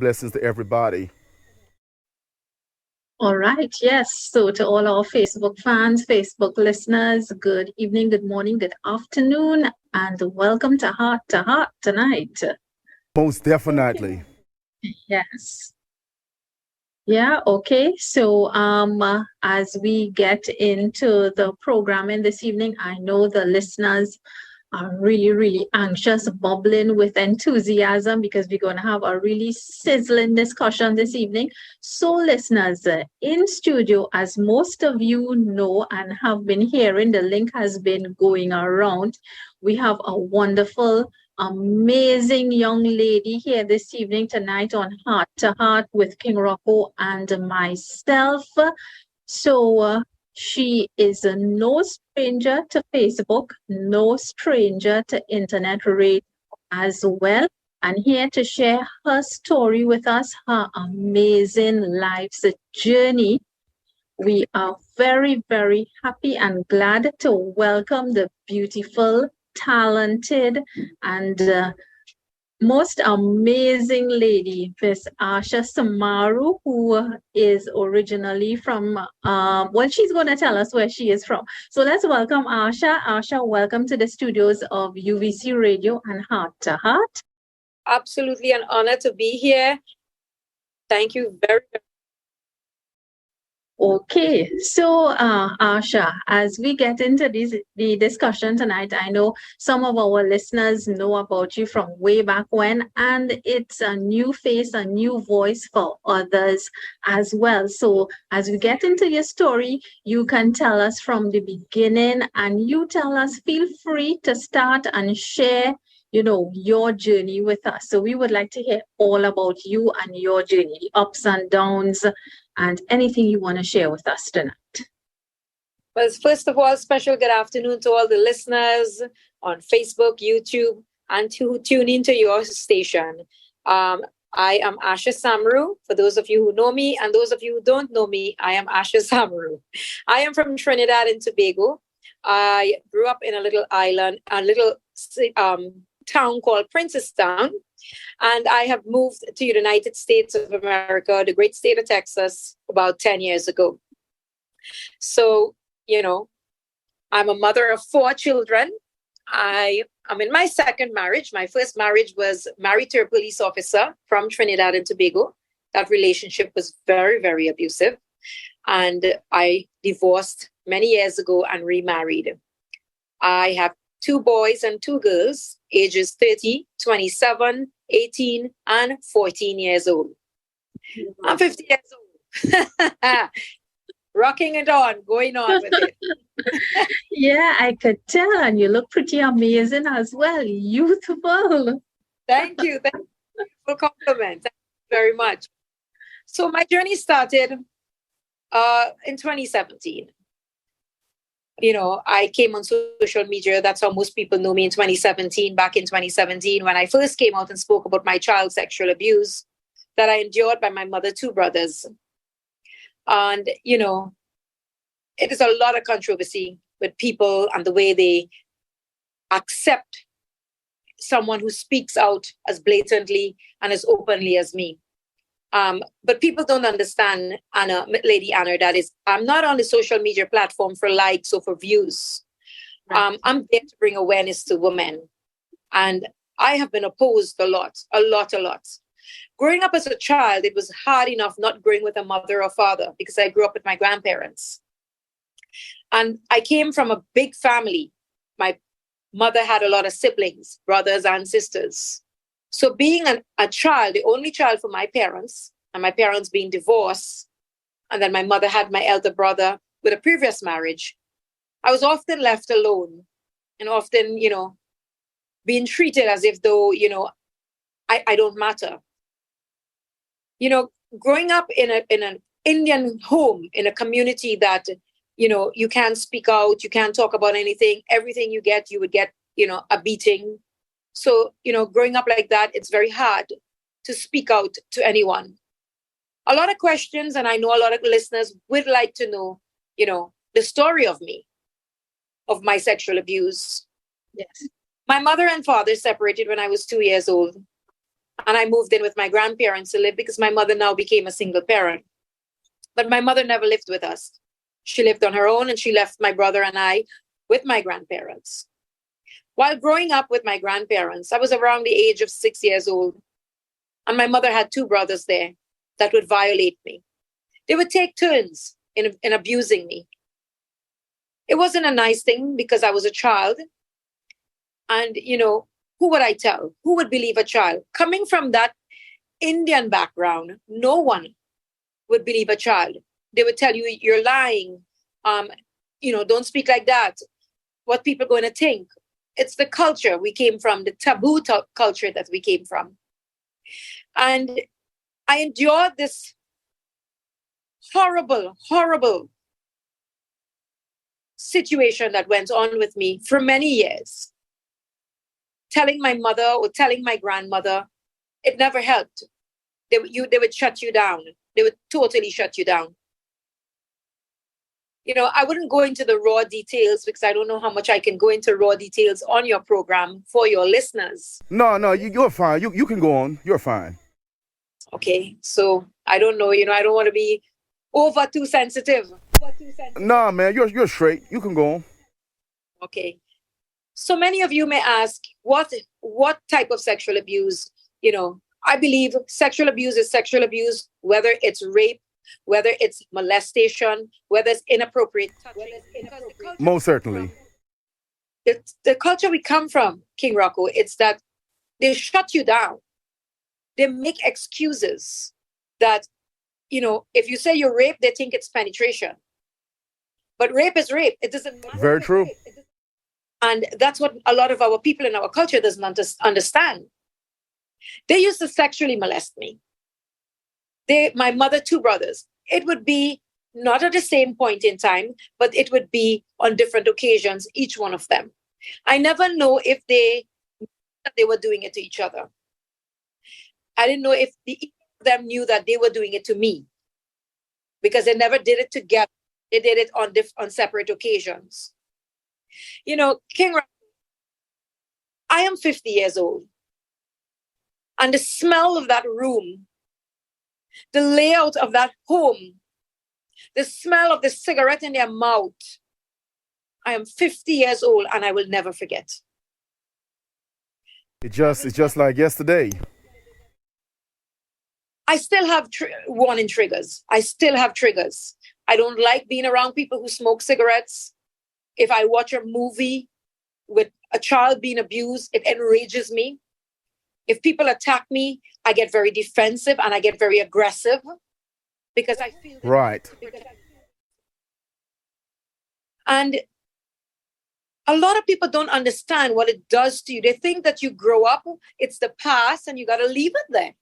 blessings to everybody. All right, yes. So, to all our Facebook fans, Facebook listeners, good evening, good morning, good afternoon, and welcome to Heart tonight. Most definitely. Yes. Yeah, okay. So, as we get into the programming this evening, I know the listeners are really, really anxious, bubbling with enthusiasm because we're going to have a really sizzling discussion this evening. So, listeners, in studio, as most of you know and have been hearing, the link has been going around. We have a wonderful, amazing young lady here this evening tonight on Heart to Heart with King Rocco and myself. So, she is no stranger to Facebook, no stranger to internet radio as well, and here to share her story with us, her amazing life's journey. We are very, very happy and glad to welcome the beautiful, talented, and most amazing lady, Miss Asha Samaroo, who is originally from, well, she's going to tell us where she is from. So let's welcome Asha. Asha, welcome to the studios of UVC Radio and Heart to Heart. Absolutely an honor to be here. Thank you very much. Okay, so Asha, as we get into the discussion tonight, I know some of our listeners know about you from way back when, and it's a new face, a new voice for others as well. So as we get into your story, you can tell us from the beginning, and you tell us, feel free to start and share, your journey with us. So we would like to hear all about you and your journey, the ups and downs, and anything you want to share with us tonight. Well, first of all, special good afternoon to all the listeners on Facebook, YouTube, and who tune into your station. I am Asha Samaroo. For those of you who know me, and those of you who don't know me, I am Asha Samaroo. I am from Trinidad and Tobago. I grew up in a little island, a little town called Princestown. And I have moved to the United States of America, the great state of Texas, about 10 years ago. So, I'm a mother of 4 children. I am in my second marriage. My first marriage was married to a police officer from Trinidad and Tobago. That relationship was very, very abusive. And I divorced many years ago and remarried. I have 2 boys and 2 girls, ages 30, 27, 18, and 14 years old. I'm 50 years old. Rocking it on, going on with it. Yeah, I could tell. And you look pretty amazing as well. Youthful. Thank you. Thank you for compliment. Thank you very much. So my journey started in 2017. I came on social media. That's how most people know me in 2017. Back in 2017, when I first came out and spoke about my child sexual abuse that I endured by my mother, 2 brothers. And, it is a lot of controversy with people and the way they accept someone who speaks out as blatantly and as openly as me. But people don't understand, Lady Anna, that is, I'm not on the social media platform for likes or for views. Right. I'm there to bring awareness to women. And I have been opposed a lot. Growing up as a child, it was hard enough not growing with a mother or father because I grew up with my grandparents. And I came from a big family. My mother had a lot of siblings, brothers and sisters. So being a child, the only child for my parents, and my parents being divorced, and then my mother had my elder brother with a previous marriage, I was often left alone and often, being treated as if though, I don't matter. Growing up in an Indian home, in a community that, you can't speak out, you can't talk about anything, everything you would get, a beating. So, growing up like that, it's very hard to speak out to anyone. A lot of questions, and I know a lot of listeners would like to know, the story of me, of my sexual abuse. Yes. My mother and father separated when I was 2 years old. And I moved in with my grandparents to live because my mother now became a single parent. But my mother never lived with us. She lived on her own, and she left my brother and I with my grandparents. While growing up with my grandparents, I was around the age of 6 years old. And my mother had two brothers there that would violate me. They would take turns in abusing me. It wasn't a nice thing because I was a child. And, who would I tell? Who would believe a child? Coming from that Indian background, no one would believe a child. They would tell you, you're lying. Don't speak like that. What people are going to think? It's the culture we came from, the taboo culture that we came from. And I endured this horrible, horrible situation that went on with me for many years. Telling my mother or telling my grandmother, it never helped. They would shut you down. They would totally shut you down. I wouldn't go into the raw details because I don't know how much I can go into raw details on your program for your listeners. No, you're fine. You can go on. You're fine. Okay, so I don't know. I don't want to be over too sensitive. Nah, man, you're straight. You can go on. Okay. So many of you may ask, what type of sexual abuse? I believe sexual abuse is sexual abuse, whether it's rape, whether it's molestation, whether it's inappropriate touching. Most certainly. The culture we come from, King Rocco, it's that they shut you down. They make excuses that, if you say you're raped, they think it's penetration. But rape is rape. It doesn't matter. Very true. And that's what a lot of our people in our culture doesn't understand. They used to sexually molest me. My mother, two brothers. It would be not at the same point in time, but it would be on different occasions, each one of them. I never know if they were doing it to each other. I didn't know if each of them knew that they were doing it to me, because they never did it together. They did it on separate occasions. King Rocco, I am 50 years old. And the smell of that room, the layout of that home, the smell of the cigarette in their mouth, I am 50 years old and I will never forget. It's just like yesterday. I still have warning triggers. I still have triggers. I don't like being around people who smoke cigarettes. If I watch a movie with a child being abused, it enrages me. If people attack me, I get very defensive and I get very aggressive because I feel right. And a lot of people don't understand what it does to you. They think that you grow up, it's the past, and you got to leave it there.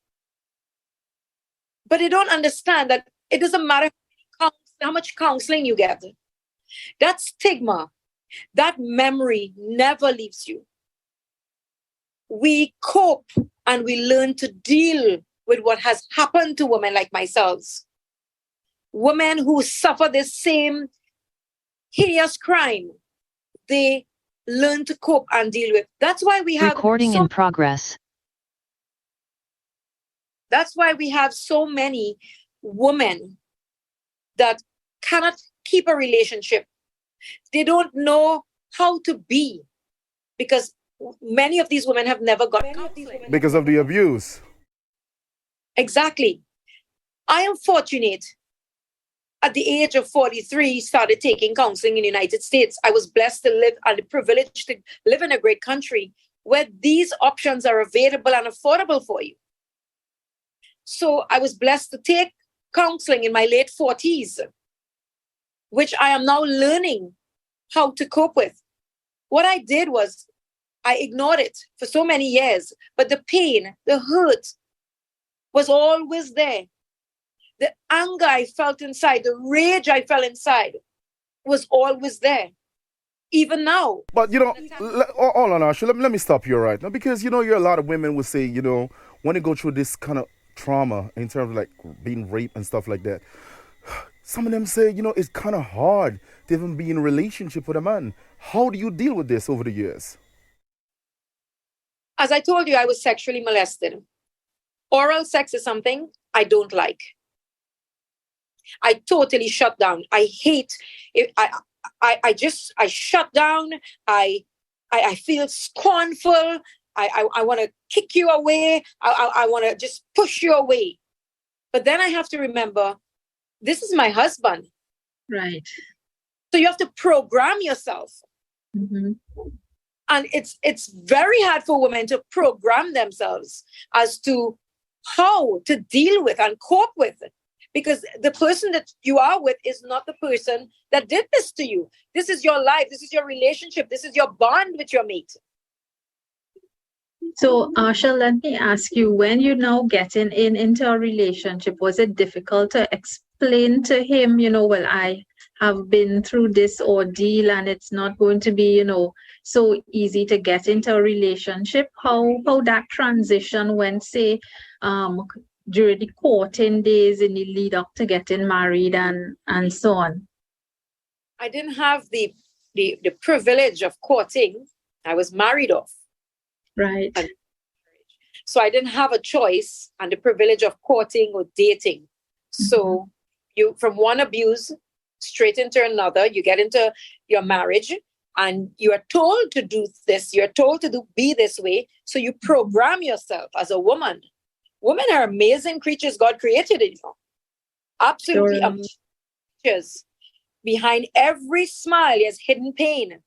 But they don't understand that it doesn't matter how much counseling you get. That stigma, that memory never leaves you. We cope and we learn to deal with what has happened to women like myself. Women who suffer the same hideous crime, they learn to cope and deal with. That's why we have recording in progress. That's why we have so many women that cannot keep a relationship. They don't know how to be because many of these women have never got counseling. Because of the abuse. Exactly. I am fortunate. At the age of 43, started taking counseling in the United States. I was blessed to live and privileged to live in a great country where these options are available and affordable for you. So I was blessed to take counseling in my late 40s, which I am now learning how to cope with. What I did was I ignored it for so many years, but the pain, the hurt was always there. The anger I felt inside, the rage I felt inside was always there, even now. But, hold on, Asha, let me stop you right now, because, you're a lot of women will say, when they go through this kind of trauma in terms of like being raped and stuff like that, some of them say, it's kind of hard to even be in a relationship with a man. How do you deal with this over the years? As I told you, I was sexually molested. Oral sex is something I don't like. I totally shut down. I hate it. I shut down. I feel scornful. I want to kick you away. I want to just push you away. But then I have to remember, this is my husband. Right. So you have to program yourself. Mm-hmm. And it's very hard for women to program themselves as to how to deal with and cope with it. Because the person that you are with is not the person that did this to you. This is your life. This is your relationship. This is your bond with your mate. So, Asha, let me ask you, when you now getting into a relationship, was it difficult to explain to him, well, I have been through this ordeal and it's not going to be, so easy to get into a relationship? How that transition went, say, during the courting days in the lead up to getting married and so on? I didn't have the privilege of courting. I was married off. Right. So I didn't have a choice and the privilege of courting or dating. So you, from one abuse straight into another, you get into your marriage and you are told to do this. You're told to be this way. So you program yourself as a woman. Women are amazing creatures God created, absolutely amazing creatures. Behind every smile is hidden pain.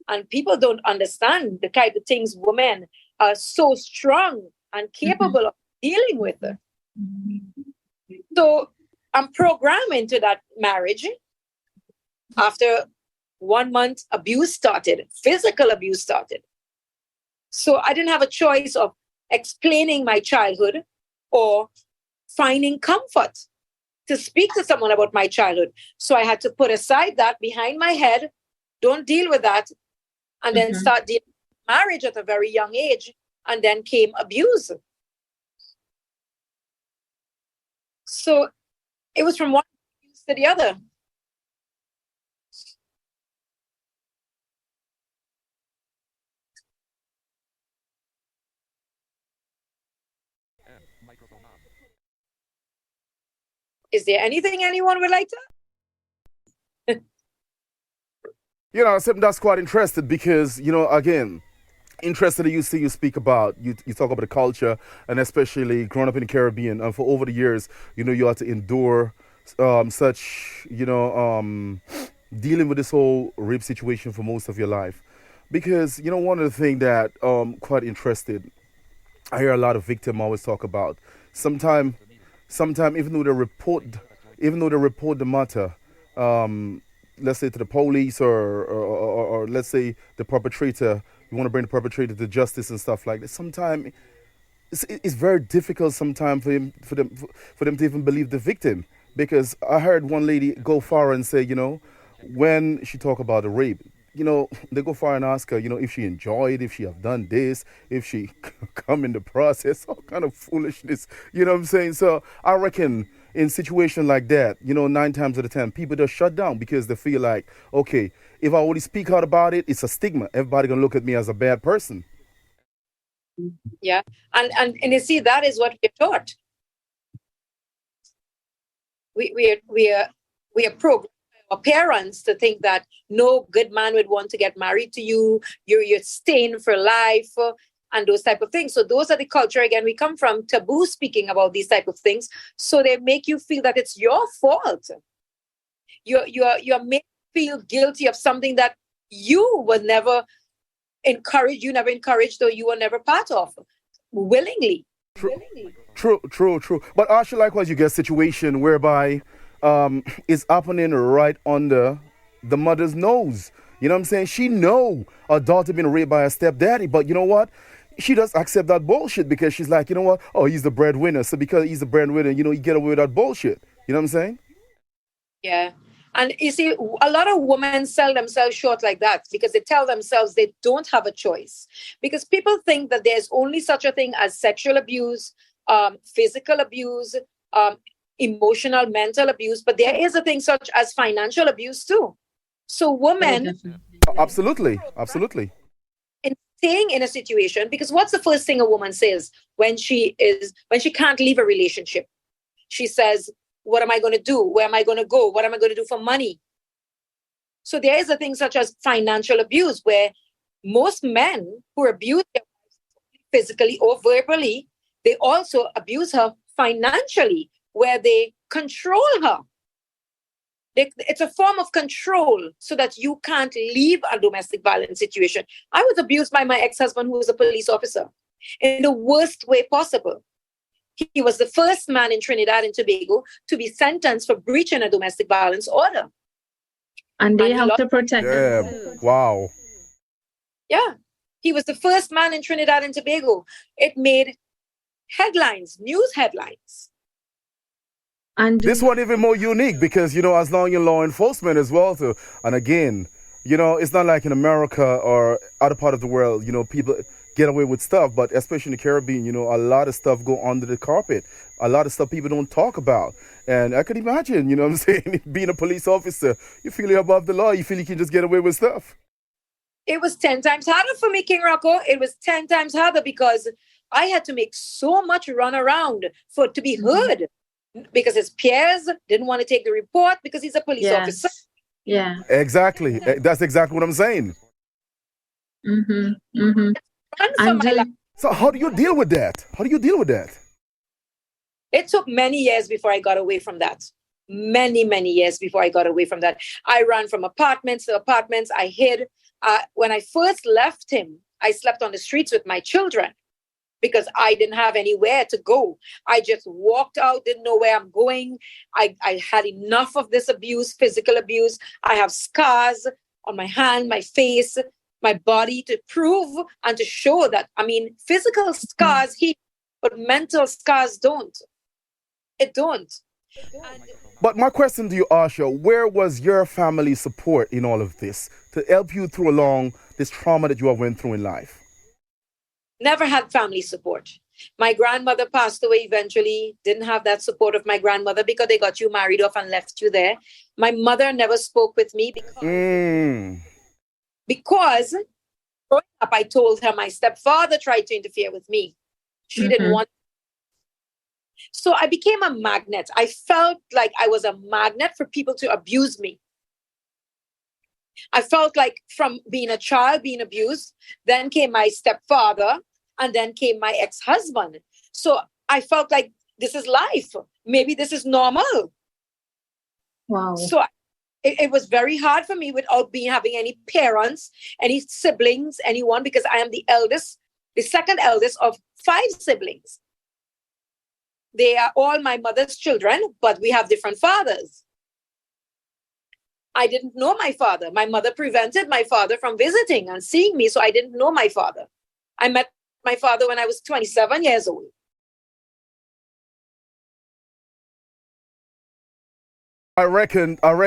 And people don't understand the kind of things women are so strong and capable of dealing with. So I'm programmed into that marriage. After 1 month, abuse started, physical abuse started. So I didn't have a choice of explaining my childhood or finding comfort to speak to someone about my childhood. So I had to put aside that behind my head, don't deal with that, and then start dealing with marriage at a very young age. And then came abuse. So it was from one abuse to the other. Is there anything anyone would like to? Something that's quite interested because, again, interested you see you speak about, you talk about the culture and especially growing up in the Caribbean. And for over the years, you had to endure such, dealing with this whole rape situation for most of your life. Because, one of the things that quite interested, I hear a lot of victims always talk about. Sometime, even though they report the matter, let's say to the police or let's say the perpetrator, you want to bring the perpetrator to justice and stuff like that. Sometimes it's very difficult sometimes for them to even believe the victim, because I heard one lady go far and say, when she talk about the rape, they go far and ask her, if she enjoyed, if she have done this, if she come in the process, all kind of foolishness, you know what I'm saying? So I reckon in situation like that, 9 times out of 10, people just shut down because they feel like, okay, if I only speak out about it, it's a stigma. Everybody gonna look at me as a bad person. Yeah, and you see, that is what we're taught. We are programmed by our parents to think that no good man would want to get married to you. You're stained for life. And those type of things. So those are the culture, again, we come from, taboo speaking about these type of things. So they make you feel that it's your fault. You're made to feel guilty of something that you were never encouraged, or you were never part of willingly. True. But actually, likewise, you get a situation whereby it's happening right under the mother's nose. You know what I'm saying? She know her daughter been raped by her stepdaddy, but you know what? She does accept that bullshit because she's like, you know what? Oh, he's the breadwinner. So because he's the breadwinner, you get away with that bullshit. You know what I'm saying? Yeah. And you see, a lot of women sell themselves short like that because they tell themselves they don't have a choice. Because people think that there's only such a thing as sexual abuse, physical abuse, emotional, mental abuse, but there is a thing such as financial abuse too. So women... Absolutely. staying in a situation, because what's the first thing a woman says when she can't leave a relationship? She says, what am I going to do? Where am I going to go? What am I going to do for money? So there is a thing such as financial abuse, where most men who abuse their wives physically or verbally, they also abuse her financially, where they control her. It's a form of control so that you can't leave a domestic violence situation. I was abused by my ex-husband, who was a police officer, in the worst way possible. He was the first man in Trinidad and Tobago to be sentenced for breaching a domestic violence order. And they have to protect them. Wow. Yeah. He was the first man in Trinidad and Tobago. It made headlines, news headlines. And this one even more unique because, as long in law enforcement as well, too. And again, it's not like in America or other part of the world, people get away with stuff, but especially in the Caribbean, a lot of stuff go under the carpet. A lot of stuff people don't talk about. And I could imagine, what I'm saying, being a police officer, you feel you're above the law, you feel you can just get away with stuff. It was 10 times harder for me, King Rocco. It was 10 times harder because I had to make so much run around to be heard. Because his peers didn't want to take the report because he's a police officer. Yeah. Exactly. That's exactly what I'm saying. So how do you deal with that? It took many years before I got away from that. Many, many years before I got away from that. I ran from apartments to apartments. I hid. When I first left him, I slept on the streets with my children, because I didn't have anywhere to go. I just walked out, didn't know where I'm going. I had enough of this abuse, physical abuse. I have scars on my hand, my face, my body to prove and to show that, physical scars heal, but mental scars don't. It don't. But my question to you, Asha, where was your family support in all of this to help you through along this trauma that you have went through in life? Never had family support. My grandmother passed away eventually. Didn't have that support of my grandmother because they got you married off and left you there. My mother never spoke with me because growing up, I told her my stepfather tried to interfere with me. She didn't want. So I became a magnet. I felt like I was a magnet for people to abuse me. I felt like from being a child, being abused, then came my stepfather, and then came my ex-husband. So I felt like this is life. Maybe this is normal. Wow. So it was very hard for me without having any parents, any siblings, anyone, because I am the second eldest of 5 siblings. They are all my mother's children, but we have different fathers. I didn't know my father. My mother prevented my father from visiting and seeing me, so I didn't know my father. I met my father when I was 27 years old. I reckon, going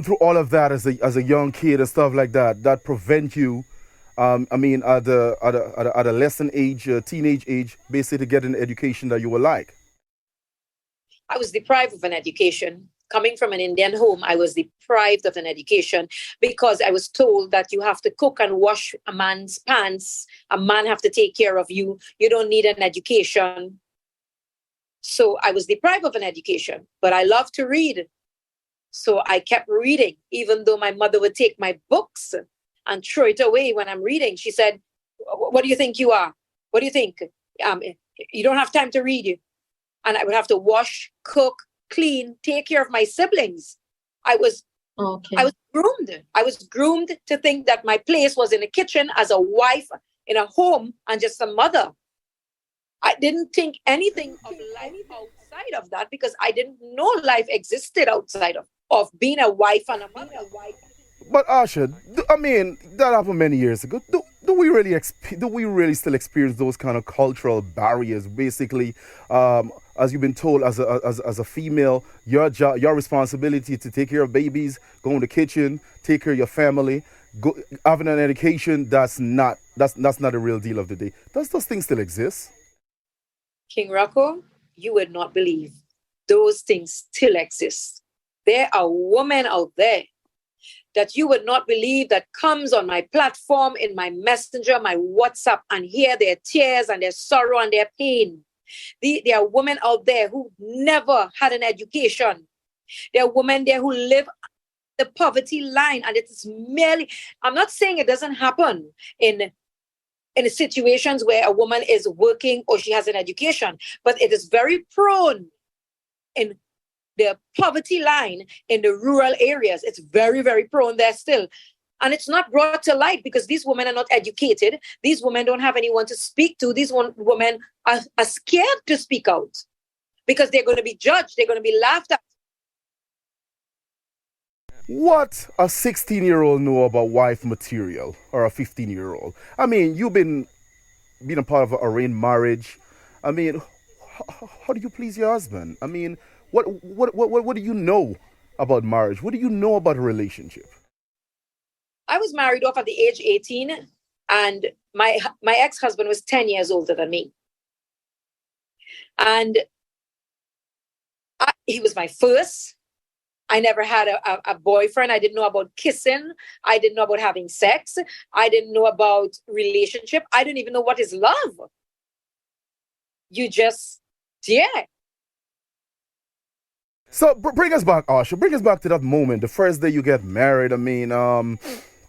through all of that as a young kid and stuff like that prevent you, at the adolescent age, teenage age, basically to get an education that you would like. I was deprived of an education. Coming from an Indian home, I was deprived of an education because I was told that you have to cook and wash a man's pants. A man have to take care of you. You don't need an education. So I was deprived of an education, but I love to read. So I kept reading, even though my mother would take my books and throw it away when I'm reading. She said, "What do you think you are? What do you think? You don't have time to read." And I would have to wash, cook, clean, take care of my siblings. I was groomed. I was groomed to think that my place was in the kitchen as a wife in a home and just a mother. I didn't think anything of life outside of that because I didn't know life existed outside of being a wife and a mother. But Asha, that happened many years ago. Do we really still experience those kind of cultural barriers? Basically, as you've been told, as a female, your job, your responsibility to take care of babies, go in the kitchen, take care of your family, having an education. That's not a real deal of the day. Does those things still exist? King Rocco, you would not believe those things still exist. There are women out there that you would not believe that comes on my platform, in my messenger, my WhatsApp, and hear their tears and their sorrow and their pain. There are women out there who never had an education. There are women there who live the poverty line, and it is merely, I'm not saying it doesn't happen in situations where a woman is working or she has an education, but it is very prone in the poverty line in the rural areas. It's very, very prone there still. And it's not brought to light because these women are not educated. These women don't have anyone to speak to. These women are scared to speak out because they're going to be judged. They're going to be laughed at. What a 16-year-old know about wife material or a 15-year-old? I mean, you've been a part of an arranged marriage. I mean, how do you please your husband? I mean, what do you know about marriage? What do you know about a relationship? I was married off at the age 18, and my ex-husband was 10 years older than me. And he was my first. I never had a boyfriend. I didn't know about kissing. I didn't know about having sex. I didn't know about relationship. I didn't even know what is love. You just, yeah. So bring us back, Asha. Bring us back to that moment, the first day you get married. I mean, all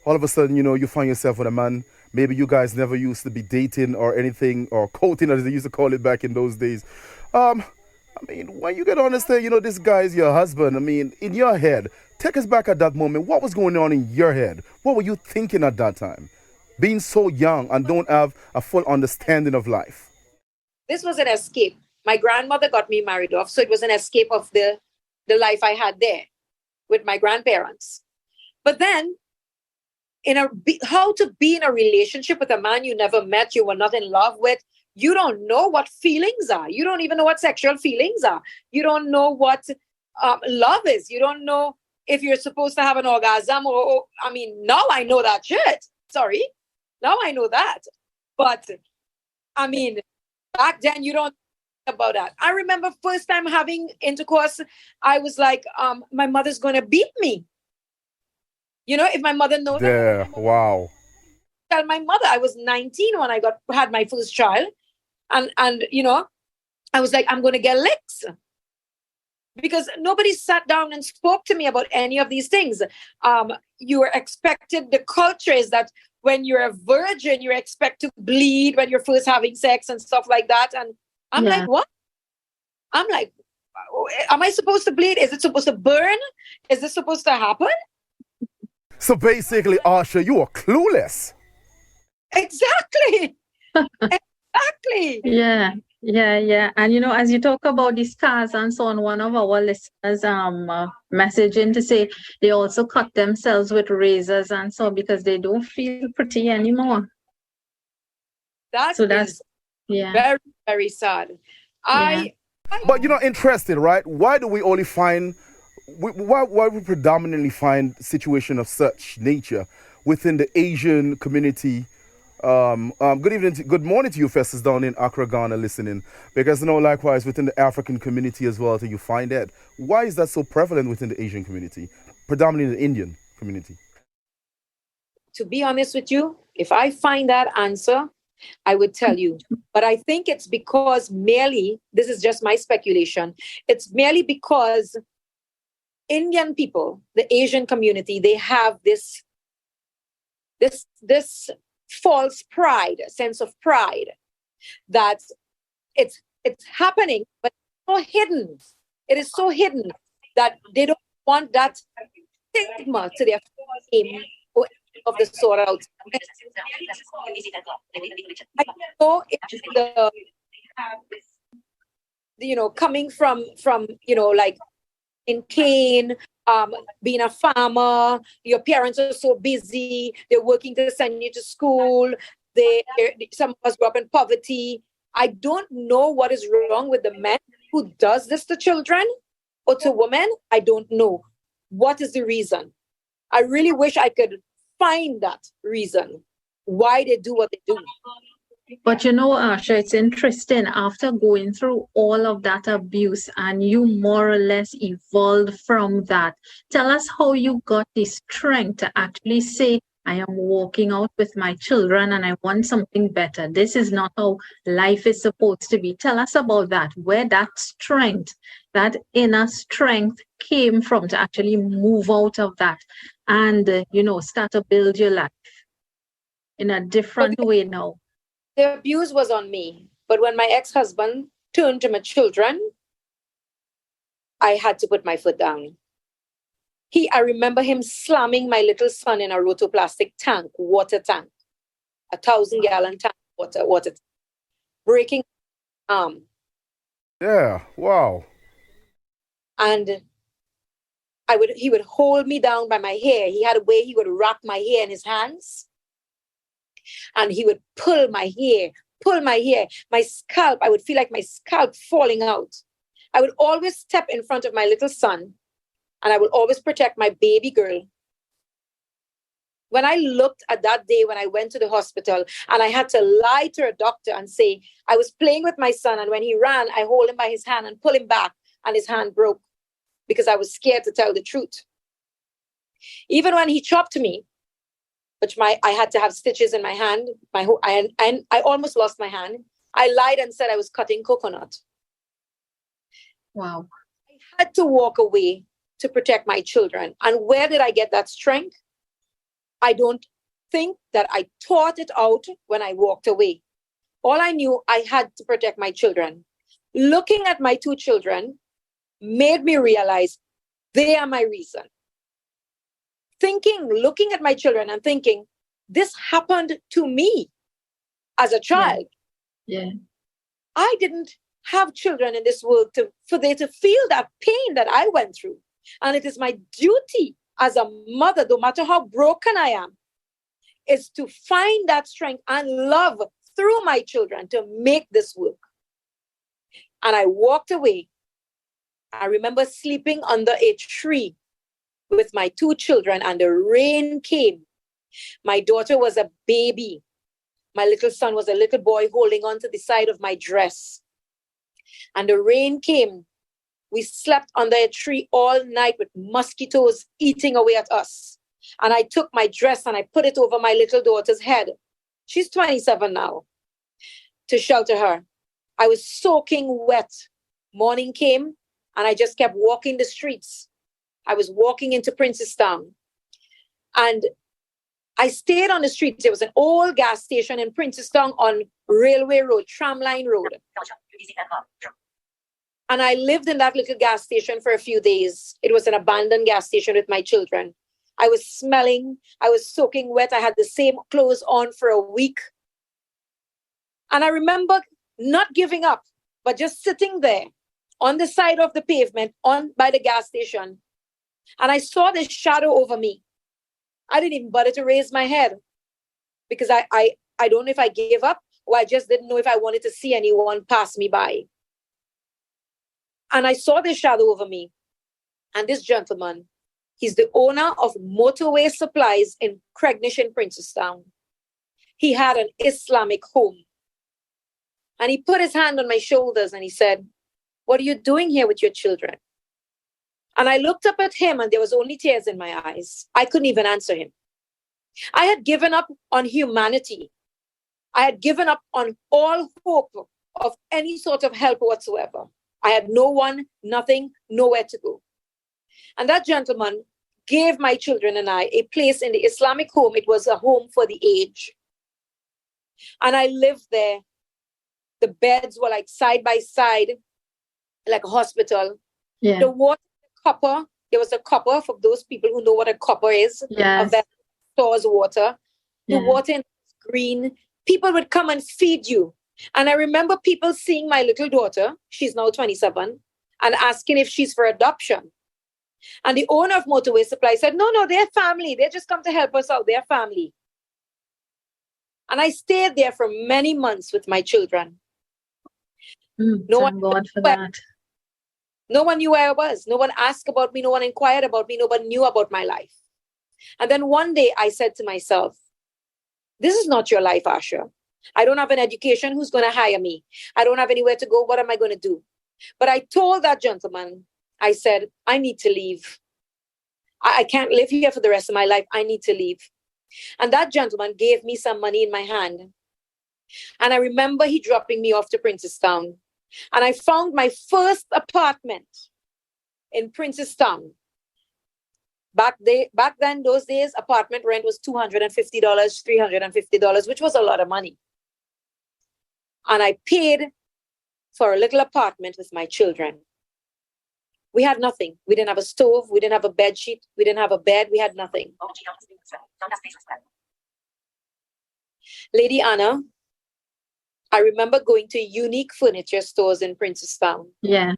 of a sudden, you find yourself with a man. Maybe you guys never used to be dating or anything, or courting, as they used to call it back in those days. I mean, when you get to understand, this guy is your husband, I mean, in your head, take us back at that moment. What was going on in your head? What were you thinking at that time? Being so young and don't have a full understanding of life. This was an escape. My grandmother got me married off, so it was an escape of the life I had there with my grandparents. But then, how to be in a relationship with a man you never met, you were not in love with, you don't know what feelings are. You don't even know what sexual feelings are. You don't know what love is. You don't know if you're supposed to have an orgasm I mean, now I know that shit. Sorry. Now I know that. But, I mean, back then you don't know about that. I remember first time having intercourse, I was like, my mother's going to beat me. If my mother knows. Yeah, wow. Tell my mother. I was 19 when I had my first child. And I was like, I'm going to get licks. Because nobody sat down and spoke to me about any of these things. You were expected, the culture is that when you're a virgin, you're expected to bleed when you're first having sex and stuff like that. And I'm like, what? I'm like, am I supposed to bleed? Is it supposed to burn? Is this supposed to happen? So basically, Asha, you are clueless. Exactly. Exactly. Yeah. And as you talk about the scars and so on, one of our listeners messaging to say they also cut themselves with razors and so because they don't feel pretty anymore. That's very, very sad. But interested, right? Why do we only find why we predominantly find situation of such nature within the Asian community? Good evening, good morning to you, Festus, down in Accra, Ghana, listening. Because likewise within the African community as well, you find that. Why is that so prevalent within the Asian community, predominantly the Indian community? To be honest with you, if I find that answer, I would tell you. But I think it's because this is just my speculation. It's merely because Indian people, the Asian community, they have this false pride, sense of pride that it's happening, but it's so hidden. It is so hidden that they don't want that stigma to their name or of the sort out. I know it's coming from like in Kane, being a farmer, your parents are so busy, they're working to send you to school, some of us grew up in poverty. I don't know what is wrong with the man who does this to children or to women. I don't know. What is the reason? I really wish I could find that reason why they do what they do. But you know, Asha, it's interesting. After going through all of that abuse and you more or less evolved from that, tell us how you got the strength to actually say, I am walking out with my children and I want something better. This is not how life is supposed to be. Tell us about that, where that strength, that inner strength came from to actually move out of that and, start to build your life in a But different way now. the abuse was on me. But when my ex-husband turned to my children, I had to put my foot down. I remember him slamming my little son in a rotoplastic tank, water tank, 1,000-gallon tank, water, breaking his arm. Yeah. Wow. And he would hold me down by my hair. He had a way he would wrap my hair in his hands. And he would pull my hair, my scalp. I would feel like my scalp falling out. I would always step in front of my little son, and I would always protect my baby girl. When I looked at that day when I went to the hospital and I had to lie to a doctor and say, I was playing with my son, and when he ran, I hold him by his hand and pull him back, and his hand broke because I was scared to tell the truth. Even when he chopped me, which I had to have stitches in my hand. I almost lost my hand. I lied and said I was cutting coconut. Wow. I had to walk away to protect my children. And where did I get that strength? I don't think that I thought it out when I walked away. All I knew, I had to protect my children. Looking at my two children made me realize they are my reason. Looking at my children and thinking, this happened to me as a child. Yeah. I didn't have children in this world for them to feel that pain that I went through. And it is my duty as a mother, no matter how broken I am, is to find that strength and love through my children to make this work. And I walked away. I remember sleeping under a tree with my two children, and the rain came. My daughter was a baby. My little son was a little boy holding on to the side of my dress. And the rain came. We slept under a tree all night with mosquitoes eating away at us. And I took my dress and I put it over my little daughter's head. She's 27 now, to shelter her. I was soaking wet. Morning came and I just kept walking the streets. I was walking into Princestown, and I stayed on the street. There was an old gas station in Princestown on Railway Road, Tramline Road. And I lived in that little gas station for a few days. It was an abandoned gas station with my children. I was smelling. I was soaking wet. I had the same clothes on for a week. And I remember not giving up, but just sitting there on the side of the pavement by the gas station. And I saw this shadow over me. I didn't even bother to raise my head because I don't know if I gave up or I just didn't know if I wanted to see anyone pass me by. And I saw this shadow over me. And this gentleman, he's the owner of Motorway Supplies in Cregnish in Princestown. He had an Islamic home. And he put his hand on my shoulders and he said, "What are you doing here with your children?" And I looked up at him and there was only tears in my eyes. I couldn't even answer him. I had given up on humanity. I had given up on all hope of any sort of help whatsoever. I had no one, nothing, nowhere to go. And that gentleman gave my children and I a place in the Islamic home. It was a home for the aged. And I lived there. The beds were like side by side, like a hospital. Yeah. The water, copper, there was a copper for those people who know what a copper is. Yes. A vessel stores water. The Yeah. water was green. People would come and feed you. And I remember people seeing my little daughter, she's now 27, and asking if she's for adoption. And the owner of Motorway Supply said, no, they're family. They just come to help us out. They're family. And I stayed there for many months with my children. Thank God for that. No one knew where I was. No one asked about me. No one inquired about me. Nobody knew about my life. And then one day I said to myself, this is not your life, Asha. I don't have an education. Who's going to hire me? I don't have anywhere to go. What am I going to do? But I told that gentleman, I said, I need to leave. I can't live here for the rest of my life. I need to leave. And that gentleman gave me some money in my hand. And I remember he dropping me off to Princestown. And I found my first apartment in Princestown. Back then, those days, apartment rent was $250, $350, which was a lot of money. And I paid for a little apartment with my children. We had nothing. We didn't have a stove. We didn't have a bed sheet. We didn't have a bed. We had nothing. Lady Anna, I remember going to Unique Furniture Stores in Princestown. Yeah.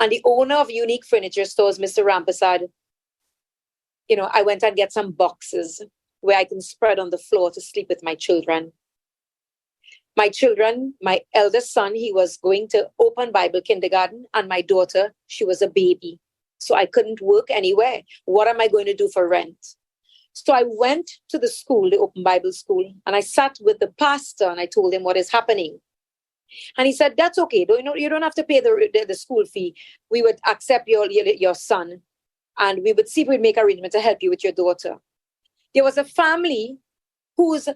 And the owner of Unique Furniture Stores, Mr. Rampasad, I went and get some boxes where I can spread on the floor to sleep with my children. My children, my eldest son, he was going to open Bible kindergarten, and my daughter, she was a baby. So I couldn't work anywhere. What am I going to do for rent? So I went to the school, the open Bible school, and I sat with the pastor and I told him what is happening. And he said, that's okay. You don't have to pay the school fee. We would accept your son, and we would see if we'd make arrangements to help you with your daughter. There was a family whose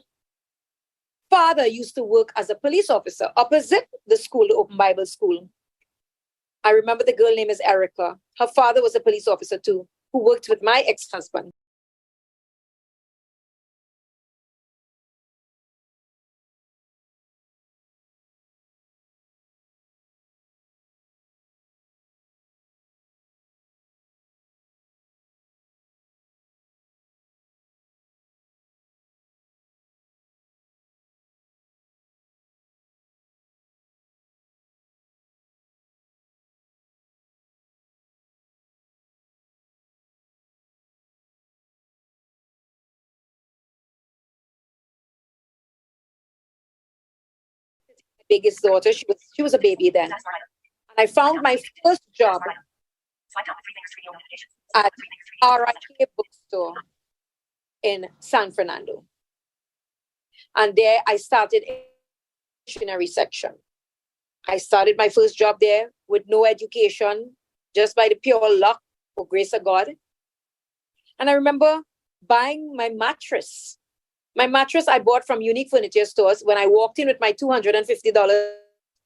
father used to work as a police officer opposite the school, the open Bible school. I remember the girl name is Erica. Her father was a police officer too, who worked with my ex-husband. Biggest daughter, she was a baby then. And I found my first job at RIK bookstore in San Fernando. And there I started in the missionary section. I started my first job there with no education, just by the pure luck or grace of God. And I remember buying my mattress. My mattress I bought from Unique Furniture Stores when I walked in with my $250,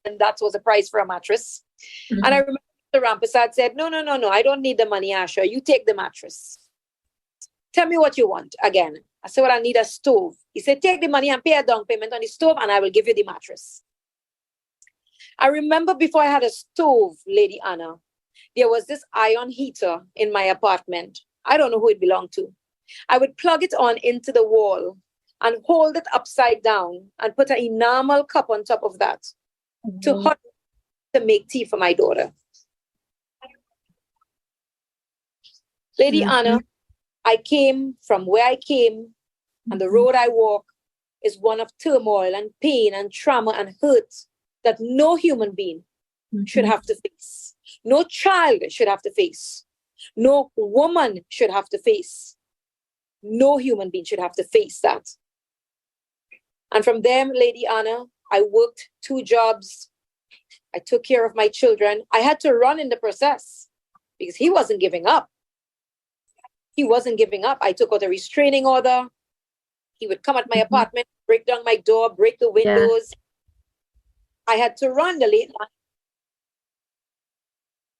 and that was the price for a mattress. Mm-hmm. And I remember the Rampasad said, no, I don't need the money, Asha. You take the mattress. Tell me what you want again. I said, well, I need a stove. He said, take the money and pay a down payment on the stove, and I will give you the mattress. I remember before I had a stove, Lady Anna, there was this iron heater in my apartment. I don't know who it belonged to. I would plug it on into the wall and hold it upside down and put an enamel cup on top of that to make tea for my daughter. Lady Anna, I came from where I came, and the road I walk is one of turmoil and pain and trauma and hurt that no human being should have to face. No child should have to face. No woman should have to face. No human being should have to face that. And from them, Lady Anna, I worked 2 jobs. I took care of my children. I had to run in the process because he wasn't giving up. He wasn't giving up. I took out a restraining order. He would come at my apartment, break down my door, break the windows. Yeah. I had to run the late night.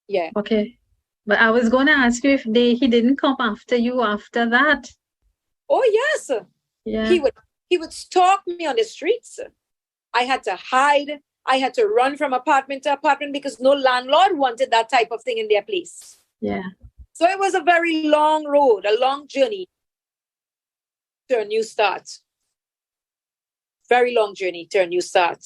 Yeah. Okay. But I was going to ask you if he didn't come after you after that. Oh, yes. Yeah. He would stalk me on the streets. I had to hide. I had to run from apartment to apartment because no landlord wanted that type of thing in their place. Yeah. So it was a very long road, a long journey to a new start. Very long journey to a new start.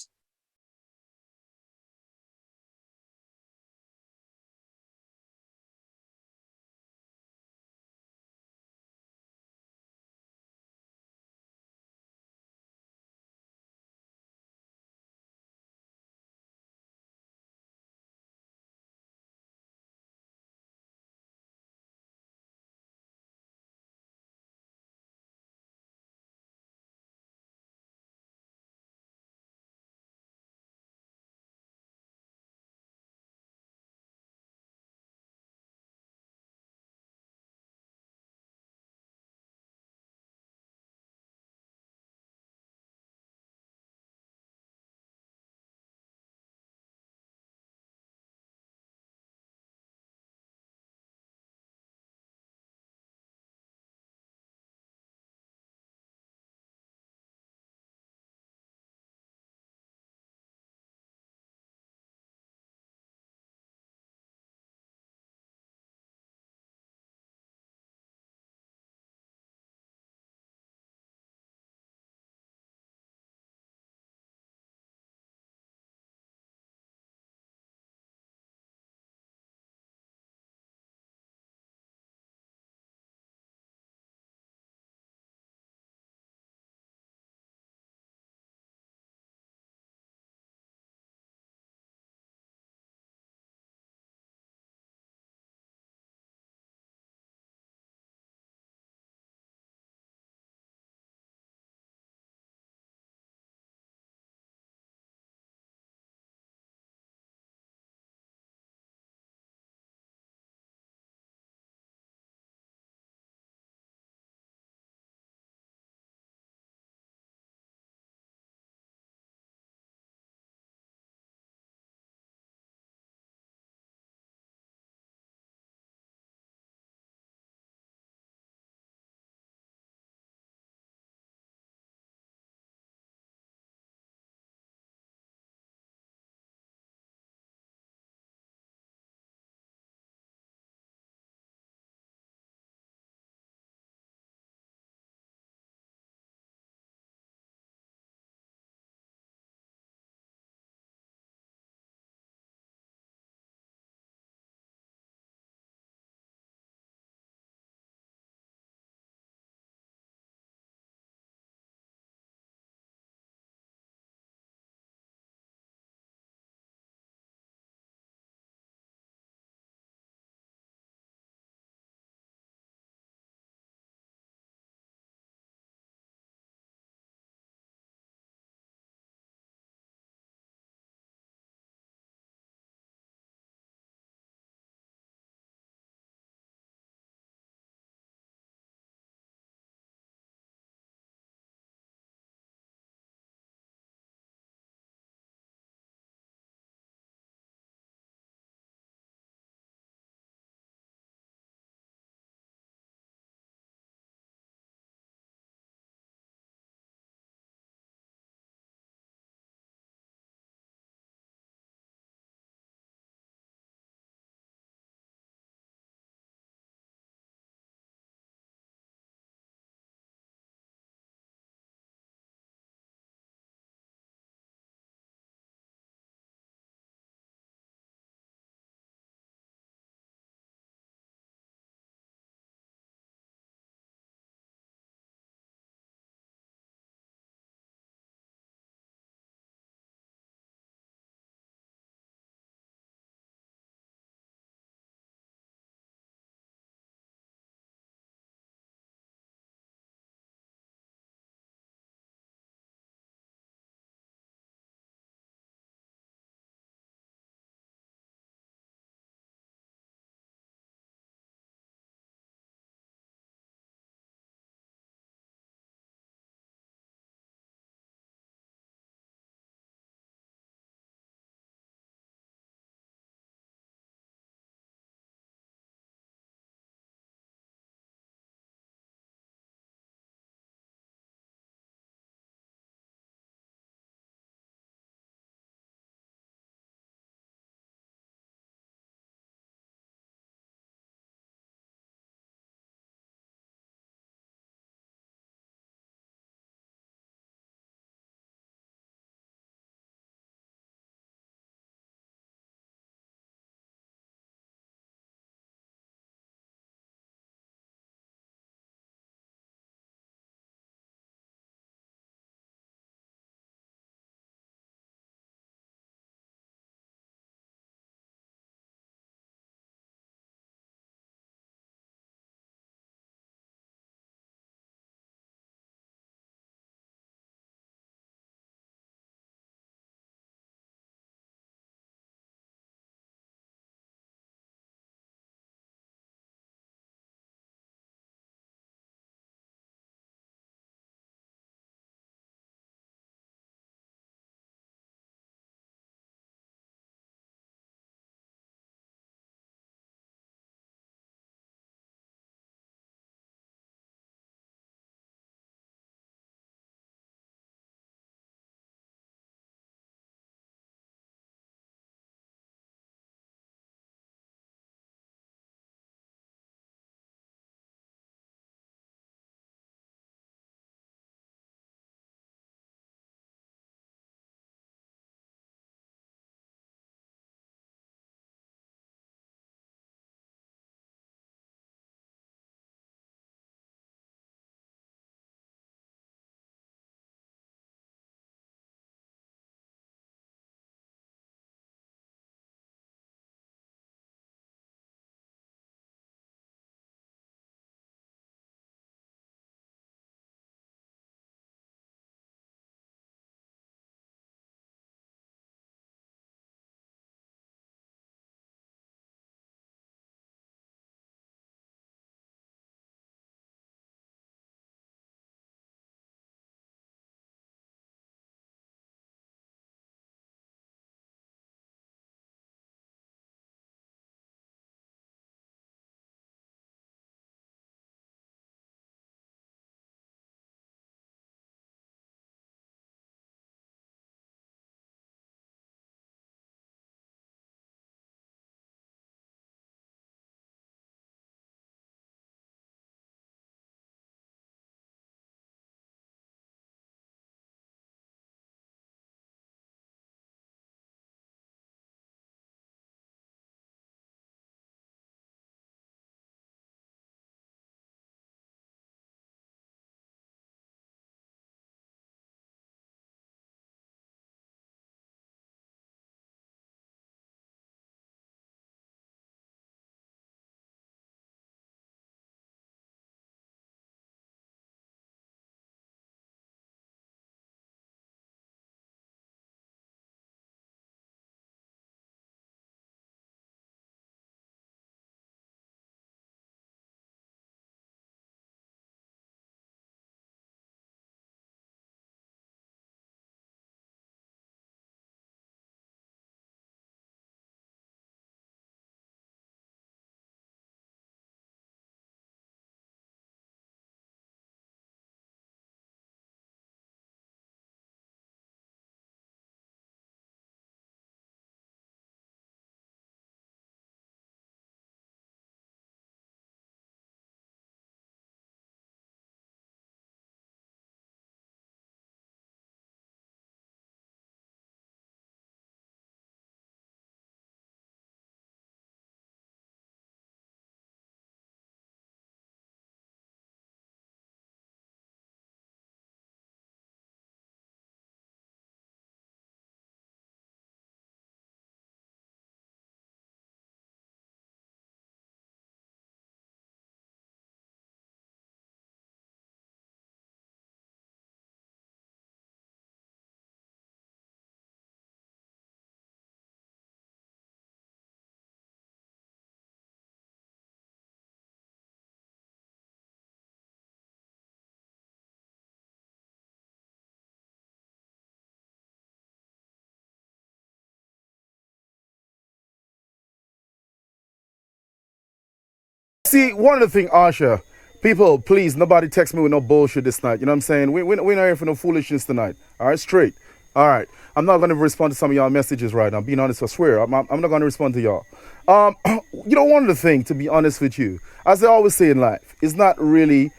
see, one of the thing, Asha, people, please, nobody text me with no bullshit this night. You know what I'm saying? We're not here for no foolishness tonight. All right, straight. All right. I'm not going to respond to some of y'all messages right now. Being honest, I swear. I'm not going to respond to y'all. Um, one of the things, to be honest with you, as I always say in life, it's not really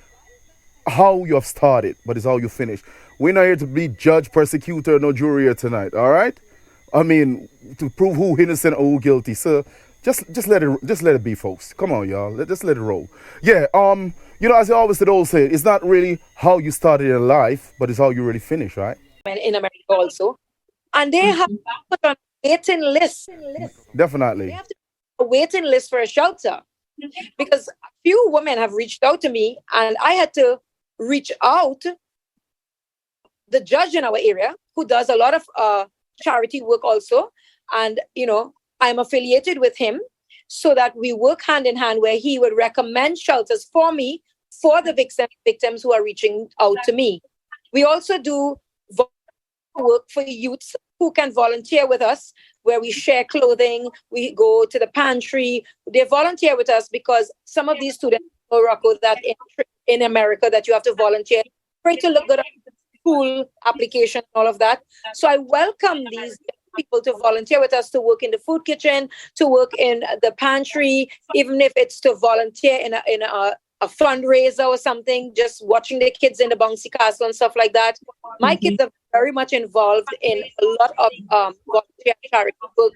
how you have started, but it's how you finish. We're not here to be judge, persecutor, no jury here tonight. All right? I mean, to prove who innocent or who guilty. So just let it be, folks. Come on, y'all. Just let it roll. Yeah. As I always say, it's not really how you started in life, but it's how you really finish, right? in America also, and they have Mhm. put on a waiting list. They Definitely. have to put a waiting list for a shelter because a few women have reached out to me, and I had to reach out the judge in our area who does a lot of charity work also, and I'm affiliated with him so that we work hand in hand where he would recommend shelters for me for the victims who are reaching out to me. We also do work for youths who can volunteer with us, where we share clothing, we go to the pantry. They volunteer with us because some of these students in Morocco that in America that you have to volunteer, try to look good at school application, all of that. So I welcome these people to volunteer with us to work in the food kitchen, to work in the pantry, even if it's to volunteer in a fundraiser or something, just watching the kids in the bouncy castle and stuff like that. My kids Mhm. are very much involved in a lot of volunteer charity work.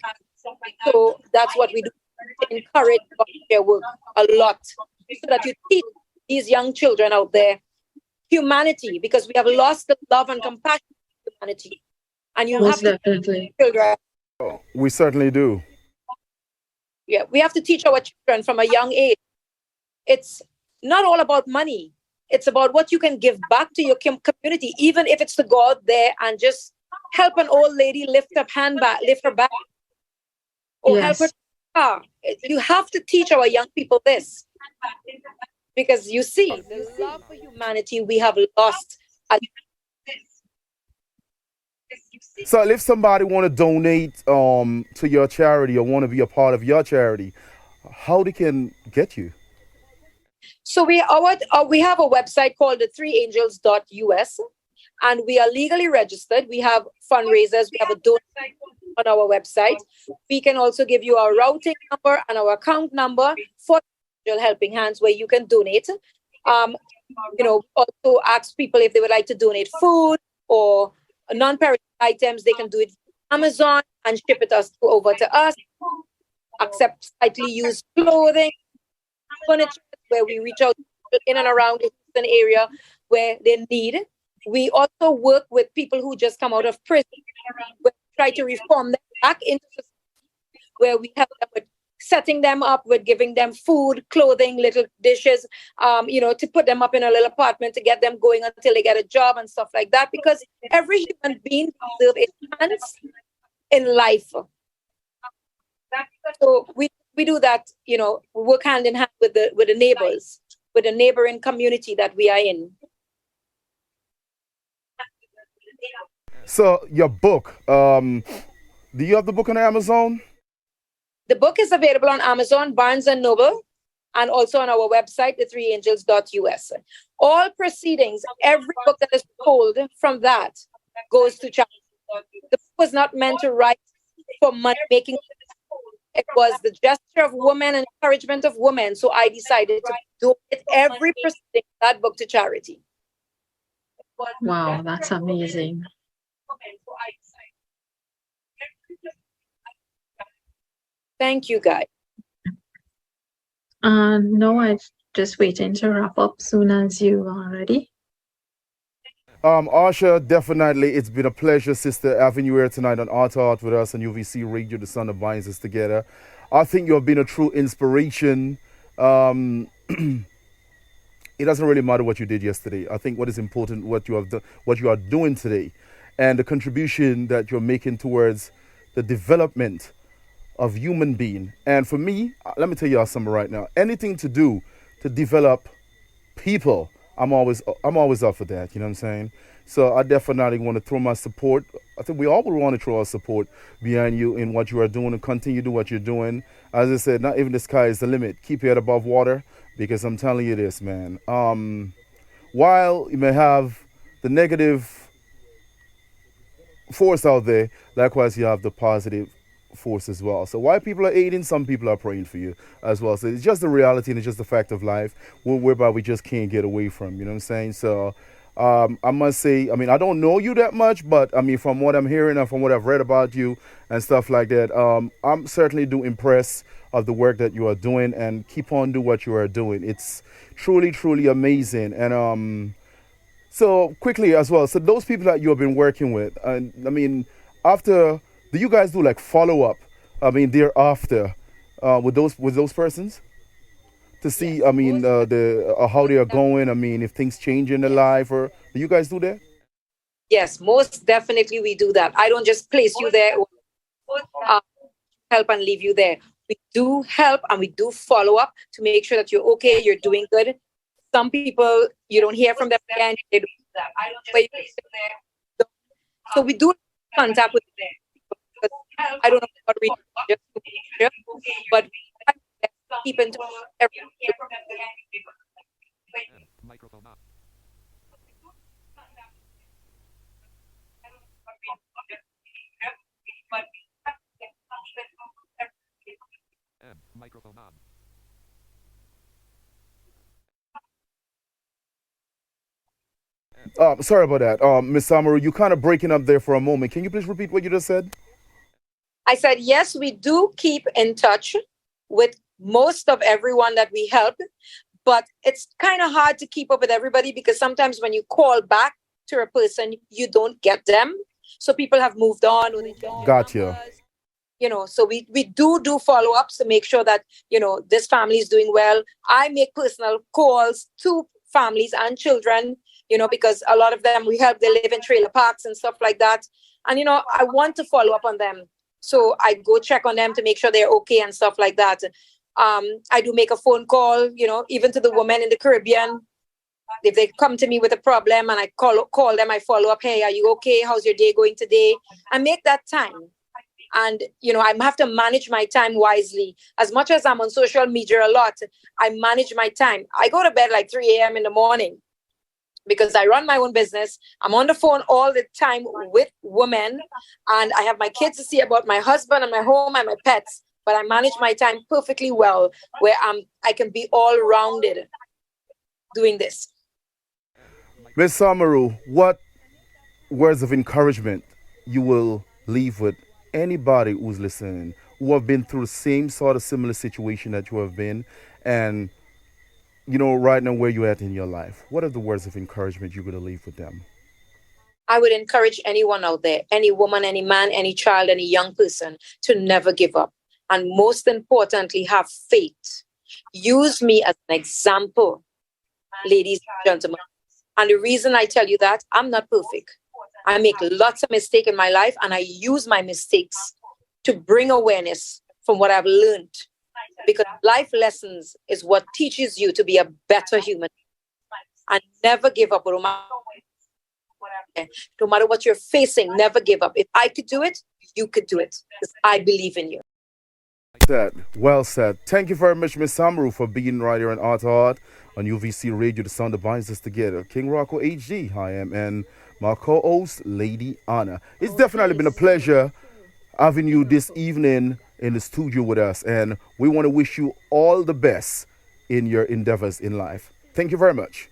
So that's what we do, encourage volunteer work a lot so that you teach these young children out there humanity because we have lost the love and compassion for humanity. And you Most have to teach definitely. children, We certainly do. yeah, we have to teach our children from a young age. It's not all about money. It's about what you can give back to your community, even if it's to go out there and just help an old lady lift her back, or help her Yes. to the car. You have to teach our young people this because you see, the love for humanity we have lost. So if somebody want to donate to your charity or want to be a part of your charity, how they can get you? So we have a website called the 3angels.us, and we are legally registered. We have fundraisers. We have a donor on our website. We can also give you our routing number and our account number for Angel Helping Hands where you can donate. Um, also ask people if they would like to donate food or non-perishable items. They can do it via Amazon and ship it over to us. Accept slightly used clothing, furniture, where we reach out to people in and around the Houston area where they need. We also work with people who just come out of prison, where we try to reform them back into society, where we help them with setting them up, with giving them food, clothing, little dishes, to put them up in a little apartment to get them going until they get a job and stuff like that. Because every human being deserves a chance in life. So we do that, we work hand in hand with the neighbors, with the neighboring community that we are in. So your book, do you have the book on Amazon? The book is available on Amazon, Barnes and Noble, and also on our website, the3angels.us. All proceedings, every book that is sold from that goes to charity. The book was not meant to write for money making. It was the gesture of women and encouragement of women. So I decided to donate every proceeding of that book to charity. Wow, that's amazing. Thank you, guys. No, I'm just waiting to wrap up soon as you are ready. Asha, definitely, it's been a pleasure, sister, having you here tonight on Art Art with us on UVC Radio, the sun that binds us together. I think you have been a true inspiration. Um, it doesn't really matter what you did yesterday. I think what is important, what you have done, what you are doing today, and the contribution that you're making towards the development of human being. And for me, let me tell you something right now. Anything to do to develop people, I'm always up for that. You know what I'm saying? So I definitely want to throw my support. I think we all would want to throw our support behind you in what you are doing and continue to do what you're doing. As I said, not even the sky is the limit. Keep your head above water because I'm telling you this, man. While you may have the negative force out there, likewise you have the positive force as well. So while people are aiding, some people are praying for you as well. So it's just the reality and it's just the fact of life whereby we just can't get away from. You know what I'm saying? So I must say, I mean, I don't know you that much, but I mean, from what I'm hearing and from what I've read about you and stuff like that, I'm certainly do impressed of the work that you are doing and keep on do what you are doing. It's truly, truly amazing. And so quickly as well. So those people that you have been working with, and I mean, after, do you guys do like follow up? I mean, thereafter, with those persons to see. I mean, the how they are going. I mean, if things change in their life, or do you guys do that? Yes, most definitely we do that. I don't just place you there, uh, help and leave you there. We do help and we do follow up to make sure that you're okay, you're doing good. Some people you don't hear from them again. They don't, but so we do contact with them. I don't know what reason, just to make sure, but we try to keep in touch every Microphone off. Microphone on. Sorry about that, Miss Samaroo. You kind of breaking up there for a moment. Can you please repeat what you just said? I said, yes, we do keep in touch with most of everyone that we help, but it's kind of hard to keep up with everybody because sometimes when you call back to a person, you don't get them. So people have moved on or they change their Gotcha. numbers. So we do follow-ups to make sure that, this family is doing well. I make personal calls to families and children, because a lot of them we help, they live in trailer parks and stuff like that. And, I want to follow up on them. So I go check on them to make sure they're okay and stuff like that. I do make a phone call, even to the women in the Caribbean. If they come to me with a problem and I call them, I follow up. Hey, are you okay? How's your day going today? I make that time. And, I have to manage my time wisely. As much as I'm on social media a lot, I manage my time. I go to bed like 3 a.m. in the morning because I run my own business. I'm on the phone all the time with women and I have my kids to see about, my husband and my home and my pets. But I manage my time perfectly well where I can be all rounded doing this. Miss Samaroo, what words of encouragement you will leave with anybody who's listening who have been through the same sort of similar situation that you have been and right now where you're at in your life? What are the words of encouragement you're going to leave with them? I would encourage anyone out there, any woman, any man, any child, any young person to never give up. And most importantly, have faith. Use me as an example, ladies and gentlemen. And the reason I tell you that, I'm not perfect. I make lots of mistakes in my life and I use my mistakes to bring awareness from what I've learned. Because life lessons is what teaches you to be a better human. And never give up. No matter what you're facing, never give up. If I could do it, you could do it. Because I believe in you. Said. Well said. Thank you very much, Miss Samaroo, for being right here on Art to Art on UVC Radio, the sound that binds us together. King Rocco HD, I am, and my co-host, Lady Anna. It's definitely been a pleasure having you this evening in the studio with us, and we want to wish you all the best in your endeavors in life. Thank you very much.